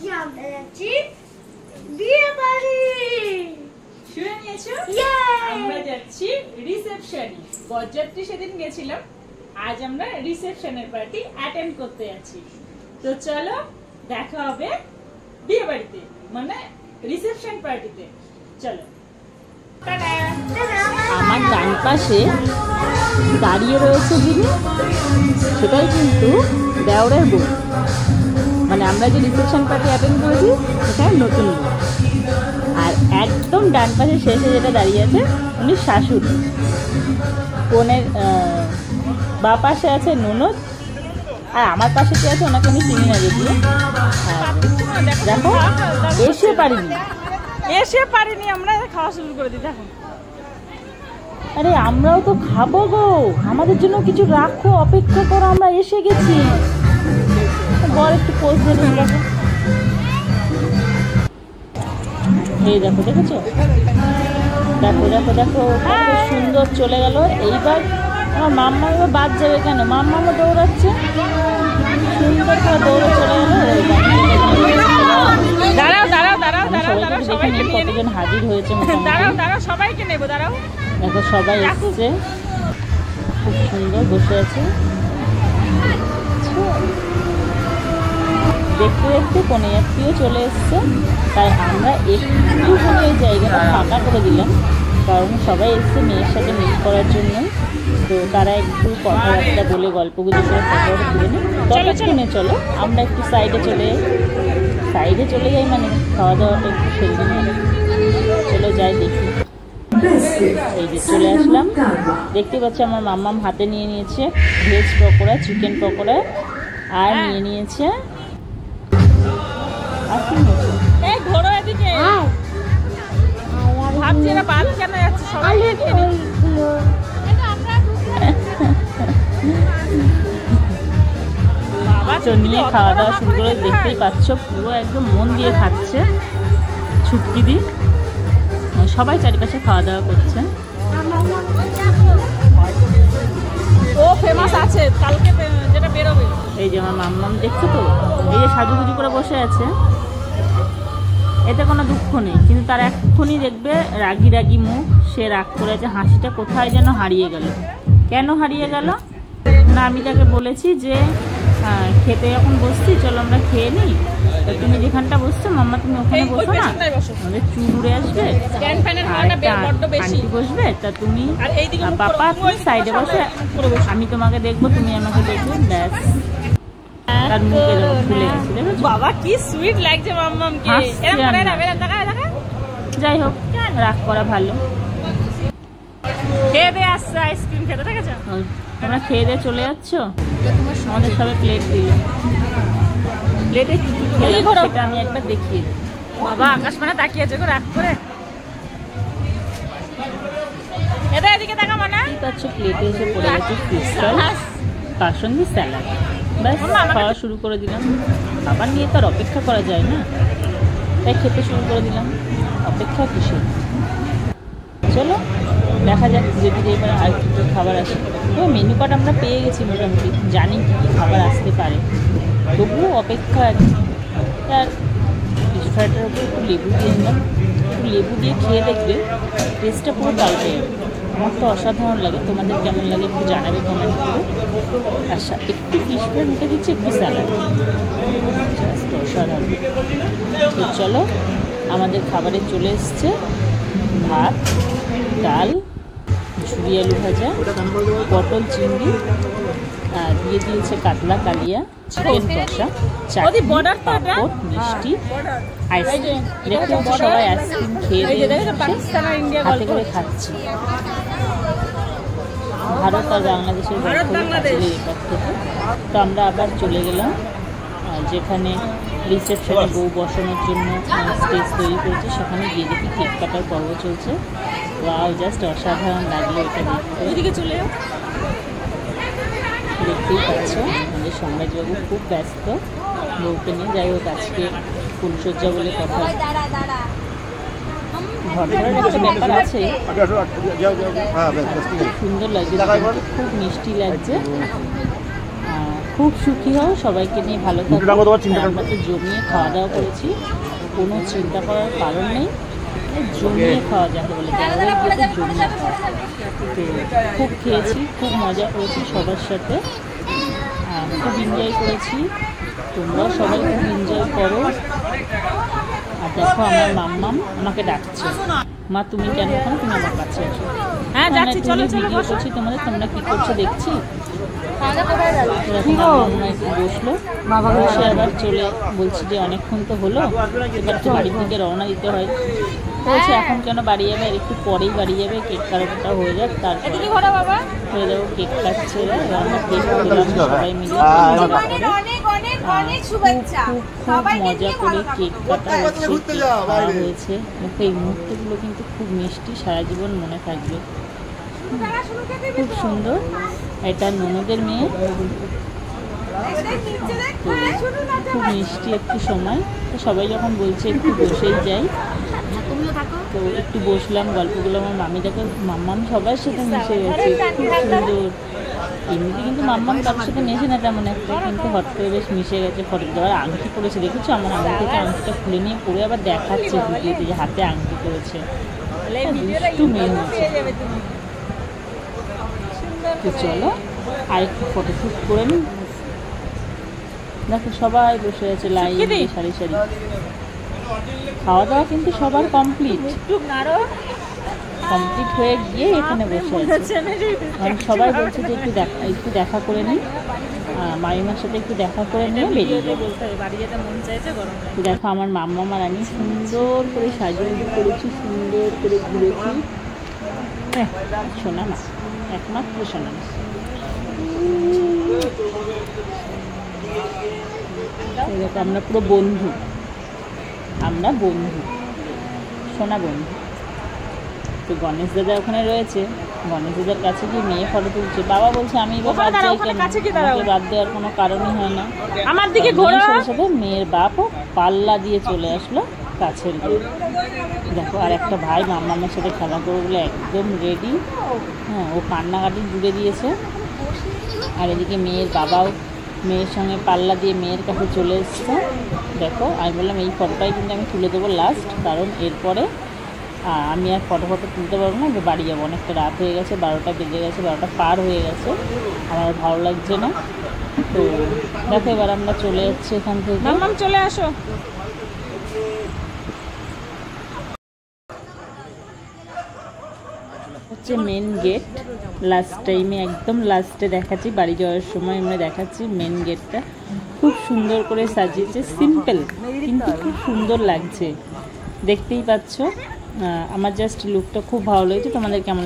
আজকে আমরা যাচ্ছি বিয়ে বাড়ি। শুনে নিয়েছো? আমরা যাচ্ছি রিসেপশনে। বরযাত্রী সেদিন গেছিলাম, আজ আমরা রিসেপশনের পার্টি অ্যাটেন্ড করতে যাচ্ছি। তো চলো দেখা হবে বিয়ে বাড়িতে, মানে রিসেপশন পার্টিতে। চলো। আমার ডান পাশে দাঁড়িয়ে রয়েছে যিনি, সেটাই কিন্তু দেওরের বউ। মানে আমরা যে রিসেপশন পার্টি অ্যাটেন্ড করেছি সেটা নতুন বউ। আর একদম ডান পাশে শেষে যেটা দাঁড়িয়ে আছে উনি শাশুড়ি। কোনের বা পাশে আছে ননদ, আর আমার পাশে কি আছে ওনাকে আমি চিনি না যদিও। দেখো এসে পারিনি আমরা খাওয়া শুরু করে দিই। দেখো, আরে আমরাও তো খাবো গো, আমাদের জন্য কিছু রাখো, অপেক্ষা করো, আমরা এসে গেছি। বর একটু পোজ দেবে। দেখো, এই দেখো, দেখেছো? দেখো দেখো দেখো কত সুন্দর চলে গেল। এইবার আমার মাম্মা এবার বাদ যাবে কেন? মাম্মা দৌড়াচ্ছে, সুন্দর করে দৌড়ে চলে গেল। দাঁড়াও দাঁড়াও দাঁড়াও দাঁড়াও দাঁড়াও, সবাইকে কতজন হাজির হয়েছে। দাঁড়াও দাঁড়াও, সবাইকে নেবো, দাঁড়াও। দেখো সবাই এসছে, খুব সুন্দর বসে আছে। দেখতে দেখতে কোনে যাত্রীও চলে এসছে, তাই আমরা একটুখানি এই জায়গাটা ফাঁকা করে দিলাম, কারণ সবাই এসছে মেয়ের সাথে মিট করার জন্য। তো তারা একটু কথাবার্তা বলে গল্পগুলো করে ফটোটা তুলে নিই। ততক্ষণে চলো আমরা একটু সাইডে চলে যাই, মানে খাওয়া দাওয়াটা একটু সেরে নিই। চলো যাই দেখি। এই যে চলে আসলাম, দেখতে পাচ্ছি আমার মাম্মাম হাতে নিয়ে নিয়েছে ভেজ পকোড়া, চিকেন পকোড়া, আর নিয়ে নিয়েছে নিয়ে খাওয়া দাওয়া শুরু করে। দেখতেই পাচ্ছ পুরো একদম মন দিয়ে খাচ্ছে ছুটকি দি। সবাই চারিপাশে খাওয়া দাওয়া করছে। ও ফেমাস আছে কালকে যেটা বেরোবে। এই যে আমার মাম্মাম দেখছো তো, এই যে সাজুগুজু করে বসে আছে, এতে কোনো দুঃখ নেই, কিন্তু তার এক্ষুনি দেখবে রাগি রাগি মুখ, সে রাগ করে আছে, হাসিটা কোথায় যেন হারিয়ে গেল। কেন হারিয়ে গেল না? আমি তাকে বলেছি যে খেতে যখন বসছি চলো আমরা খেয়ে নিই, তুমি যেখানটা বসছো মাম্মা তুমি ওখানে বসো না, আমাদের চুল উড়ে আসবে, আন্টি বসবে, তা তুমি পাপা তুমি সাইডে বসে, আমি তোমাকে দেখবো তুমি আমাকে দেখবে, ব্যাস। তার মুখে ফুলে গেছে, বাবা কি সুইট লাগছে মাম্মামকে। যাই হোক, রাগ করা ভালো। খেয়ে দিয়ে আসছে আইসক্রিম খেতে, ঠিক আছে? তোমরা খেয়ে দিয়ে চলে যাচ্ছ, আমাদের সবাই প্লেট দিল। প্লেটে কি সেটা আমি একবার দেখিয়ে। বাবা আকাশ মানে তাকিয়েছে গো রাগ করে। এদিকে দেখা মনে ঠিক আছে। প্লেটে এসে পড়ে গেছে ফিশ ফ্রাই, তার সঙ্গে স্যালাড। ব্যাস খাওয়া শুরু করে দিলাম। খাবার নিয়ে তো আর অপেক্ষা করা যায় না, তাই খেতে শুরু করে দিলাম। অপেক্ষা কিসের? চলো দেখা যাক যদি এবার আর কিছু খাবার আসে। তো মেনু কার্ড আমরা পেয়ে গেছি মোটামুটি, জানি কী কী খাবার আসতে পারে, তবুও অপেক্ষা আছে। আর ফিশ ফ্রাইটার উপরে একটু লেবু দিয়ে দিলাম, একটু লেবু দিয়ে খেয়ে দেখবে টেস্টটা পুরো পাল্টে যাবে। আমার তো অসাধারণ লাগে, তোমাদের কেমন লাগে একটু জানাবে কমেন্ট করে। আচ্ছা, একটু ফিশ ফ্রাই মুখে দিচ্ছি, একটু স্যালাড, অসাধারণ। তো চলো আমাদের খাবারে চলে এসছে ভাত, ডাল, ঝুরি আলু ভাজা, পটল চিংড়ি, দিয়ে দিয়েছে কাতলা কালিয়া, চিকেন কষা, চাটনি, পাঁপড়, মিষ্টি, আইসক্রিম। দেখতে হচ্ছে সবাই আইসক্রিম খেয়ে হাতে করে খাচ্ছি। ভারত আর বাংলাদেশের তো আমরা আবার চলে গেলাম যেখানে রিসেপশনে বউ বসানোর জন্য স্টেজ তৈরি করেছে, সেখানে গিয়ে দেখি কেক কাটার পর্ব চলছে। ওয়াও, জাস্ট অসাধারণ লাগলো এটা দেখতে। ওইদিকে চলে যাও। দেখতেই পাচ্ছ আমাদের সম্রাজবাবু খুব ব্যস্ত বউকে নিয়ে। যাই হোক, আজকে ফুলসজ্জা বলে কথা, ঘটনার একটা ব্যাপার আছে। সুন্দর লাগছে, খুব মিষ্টি লাগছে। খুব সুখী হও, সবাইকে নিয়ে ভালো থাকো। আমরা তো জমিয়ে খাওয়া দাওয়া করেছি, কোনো চিন্তা করার কারণ নেই। জমিয়ে খাওয়া যাকে বলে, দেওয়ালের গেটে জমিয়ে খাওয়া। তো খুব খেয়েছি, খুব মজা করেছি সবার সাথে, খুব এনজয় করেছি। তোমরাও সবাই খুব এনজয় করো। আর দেখো আমার মাম্মাম আমাকে ডাকছে, মা তুমি কেন ওখানে, তুমি আমার কাছে আছো। হ্যাঁ যাচ্ছি, চলো চলো বসছি তোমাদের, তোমরা কি করছো দেখছি। বসলো, বসে আবার চলে বলছি যে অনেকক্ষণ তো হলো, এবার তো বাড়ির দিকে রওনা দিতে হয়। বলছে এখন কেন বাড়ি যাবে, আর একটু পরেই বাড়ি যাবে, কেক কাটাটা হয়ে যাক, তারপরে হয়ে যাবো। কেক কাটছে, এবার আমরা কেক খেলাম সবাই মিলে। খুব মজা করে কেক কাটা হচ্ছে, কেক খাওয়া হয়েছে। এই মুহূর্তগুলো কিন্তু খুব মিষ্টি, সারা জীবন মনে থাকবে। খুব সুন্দর। এটা ননদের মেয়ে, খুব মিষ্টি একটু সময়। তো সবাই যখন বলছে একটু বসেই যাই, তো একটু বসলাম, গল্প করলাম। আমার মামিটাকে, মাম্মাম সবার সাথে মিশে গেছে, খুব সুন্দর। এমনিতে কিন্তু মাম্মাম কারোর সাথে মেশে না তেমন একটা, কিন্তু হট করে বেশ মিশে গেছে। ফটো দেওয়ার আংটি পরেছে, দেখেছো আমার আঙুল থেকে আংটিটা খুলে নিয়ে পরে আবার দেখাচ্ছে ভিডিওতে যে হাতে আংটি পরেছে। একটু মেয়ে হয়েছে। তো চলো আর একটু ফটোশ্যুট করে নিই। দেখো সবাই বসে আছে লাইন দিয়ে, সারি সারি। খাওয়া দাওয়া কিন্তু সবার কমপ্লিট হয়ে গিয়ে এখানে বসে আছে। কারণ সবাই বলছে যে একটু দেখা করে নিই, মামিমার সাথে একটু দেখা করে নিয়ে বেরিয়ে যাবো। দেখো আমার মাম্মাম আর আমি সুন্দর করে সাজুগুজু করেছি, সুন্দর করে ঘুরেছি। শোনা না, একমাত্র শোনা না। দেখো আমরা পুরো বন্ধু, আমরা বন্ধু, সোনা বন্ধু। তো গণেশ দাদা ওখানে রয়েছে, গণেশ দাদার কাছে গিয়ে মেয়ে ফটো তুলছে। বাবা বলছে আমি এবার বাদ যাই কেন, বাদ দেওয়ার কোনো কারণই হয় না। আমার দিকে সাথে মেয়ের বাপও পাল্লা দিয়ে চলে আসলো কাছের গিয়ে। দেখো আর একটা ভাই মাম্মামের সাথে খেলা করবে বলে একদম রেডি। হ্যাঁ, ও কান্নাকাটি জুড়ে দিয়েছে। আর এদিকে মেয়ের বাবাও মেয়ের সঙ্গে পাল্লা দিয়ে মেয়ের কাছে চলে এসছে। দেখো আমি বললাম এই ফটোটাই কিন্তু আমি তুলে দেবো লাস্ট, কারণ এরপরে আমি আর ফটো তুলতে পারবো না, বাড়ি যাবো। অনেকটা রাত হয়ে গেছে, 12টা বেজে গেছে, 12টা পার হয়ে গেছে, আমার ভালো লাগছে না। তো দেখো এবার আমরা চলে যাচ্ছি এখান থেকে। মাম্মাম চলে আসো। হচ্ছে মেন গেট, লাস্ট টাইমে একদম লাস্টে দেখাচ্ছি, বাড়ি যাওয়ার সময় আমরা দেখাচ্ছি। মেন গেটটা খুব সুন্দর করে সাজিয়েছে, সিম্পল কিন্তু খুব সুন্দর লাগছে, দেখতেই পাচ্ছ। আমার জাস্ট লুকটা খুব ভালো লেগেছে। তোমাদের কেমন?